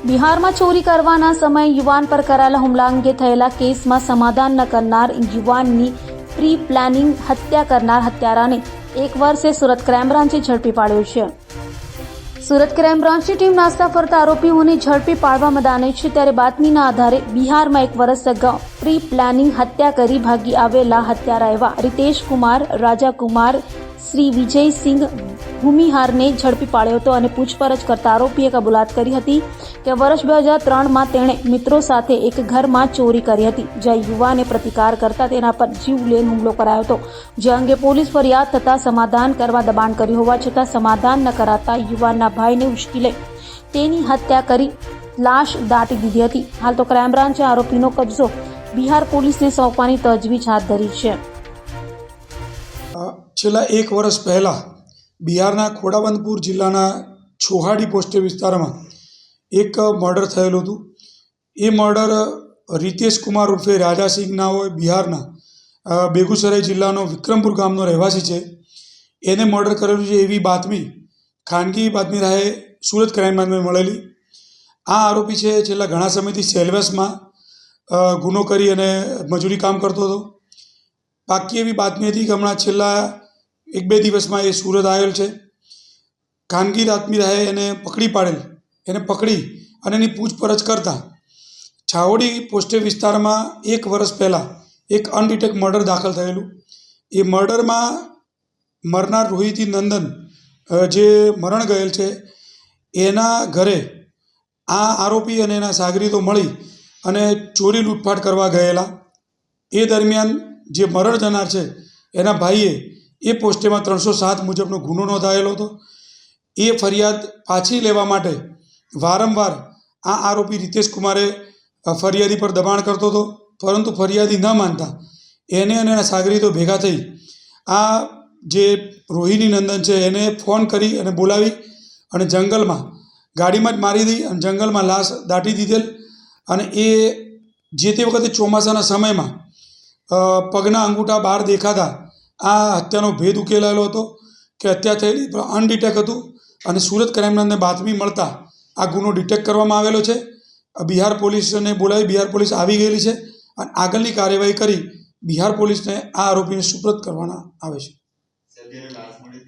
બિહારમાં ચોરી કરવાના સમયે યુવાન પર કરાયેલા હુમલા અંગે થયેલા કેસમાં સમાધાન ન કરનાર યુવાનની પ્રી પ્લાનિંગ હત્યા કરનાર હત્યારાને 1 વર્ષે સુરત ક્રાઇમ બ્રાન્ચે ઝડપી પાડ્યો છે. સુરત ક્રાઇમ બ્રાન્ચની ટીમ નાસ્તા ફરતા આરોપીઓને ઝડપી પાડવા મેદાને છે. ત્યારે બાતમીના આધારે બિહારમાં 1 વર્ષ અગાઉ પ્રી પ્લાનિંગ હત્યા કરી ભાગી આવેલા હત્યારા એવા રીતેશ કુમાર રાજાકુમાર શ્રી વિજયસિંહ ભૂમિહારને ઝડપી પાડ્યો હતો અને પૂછપરછ કરતા આરોપીએ કબૂલાત કરી હતી કે વર્ષ 2003માં તેણે મિત્રો સાથે એક ઘરમાં ચોરી કરી હતી, જ્યાં યુવાને પ્રતિકાર કરતા તેના પર જીવલેણ હુમલો કરાયો હતો. જે અંગે પોલીસ ફરિયાદ થતાં સમાધાન કરવા દબાણ કર્યું હોવા છતાં સમાધાન ન કરાતા યુવાનના ભાઈને ઉશ્કેરી લઈ તેની હત્યા કરી લાશ દાટી દીધી હતી. હાલ તો ક્રાઇમ બ્રાન્ચે આરોપીનો કબજો બિહાર પોલીસને સોંપવાની તજવીજ હાથ ધરી છે. છેલ્લા 1 વર્ષ પહેલાં બિહારના ખોડાબંદપુર જિલ્લાના છોહાડી પોસ્ટે વિસ્તારમાં એક મર્ડર થયેલું હતું. એ મર્ડર રીતેશ કુમાર ઉર્ફે રાજાસિંહના હોય, બિહારના બેગુસરાય જિલ્લાનો વિક્રમપુર ગામનો રહેવાસી છે. એને મર્ડર કરેલું છે એવી બાતમી ખાનગી બાતમી રાહે સુરત ક્રાઇમ બ્રાન્ચમાં મળેલી. આ આરોપી છે છેલ્લા ઘણા સમયથી સેલવેસમાં ગુનો કરી અને મજૂરી કામ કરતો હતો. પાકી એવી બાતમી હતી કે હમણાં છેલ્લા 1-2 દિવસમાં એ સુરત આવેલ છે. ખાનગી બાતમી રાહે એને પકડી પાડેલ. એને પકડી અને એની પૂછપરછ કરતાં છાવડી પોસ્ટે વિસ્તારમાં 1 વર્ષ પહેલાં એક અનડિટેક્ટ મર્ડર દાખલ થયેલું. એ મર્ડરમાં મરનાર રોહિતી નંદન જે મરણ ગયેલ છે એના ઘરે આ આરોપી અને એના સાગરીતો મળી અને ચોરી લૂંટફાટ કરવા ગયેલા. એ દરમિયાન જે મરણ જનાર છે એના ભાઈએ એ પોસ્ટેમાં 307 મુજબનો ગુનો નોંધાયેલો હતો. એ ફરિયાદ પાછી લેવા માટે વારંવાર આ આરોપી રીતેશ કુમારે ફરિયાદી પર દબાણ કરતો હતો, પરંતુ ફરિયાદી ન માનતા એને અને એના સાગરીતો ભેગા થઈ આ જે રોહિણી નંદન છે એને ફોન કરી અને બોલાવી અને જંગલમાં ગાડીમાં જ મારી દીધી અને જંગલમાં લાશ દાટી દીધેલ. અને એ જે તે વખતે ચોમાસાના સમયમાં પગના અંગૂઠા બહાર દેખાતા આ હત્યાનો ભેદ ઉકેલાયેલો હતો કે હત્યા થયેલી પણ અનડિટેક હતું. અને સુરત ક્રાઇમ બ્રાન્ચને બાતમી મળતા આ ગુનો ડિટેક્ટ કરવામાં આવેલો છે. બિહાર પોલીસને બોલાવી બિહાર પોલીસ આવી ગયેલી છે અને આગળની કાર્યવાહી કરી બિહાર પોલીસને આ આરોપીને સુપ્રત કરવાના આવે છે.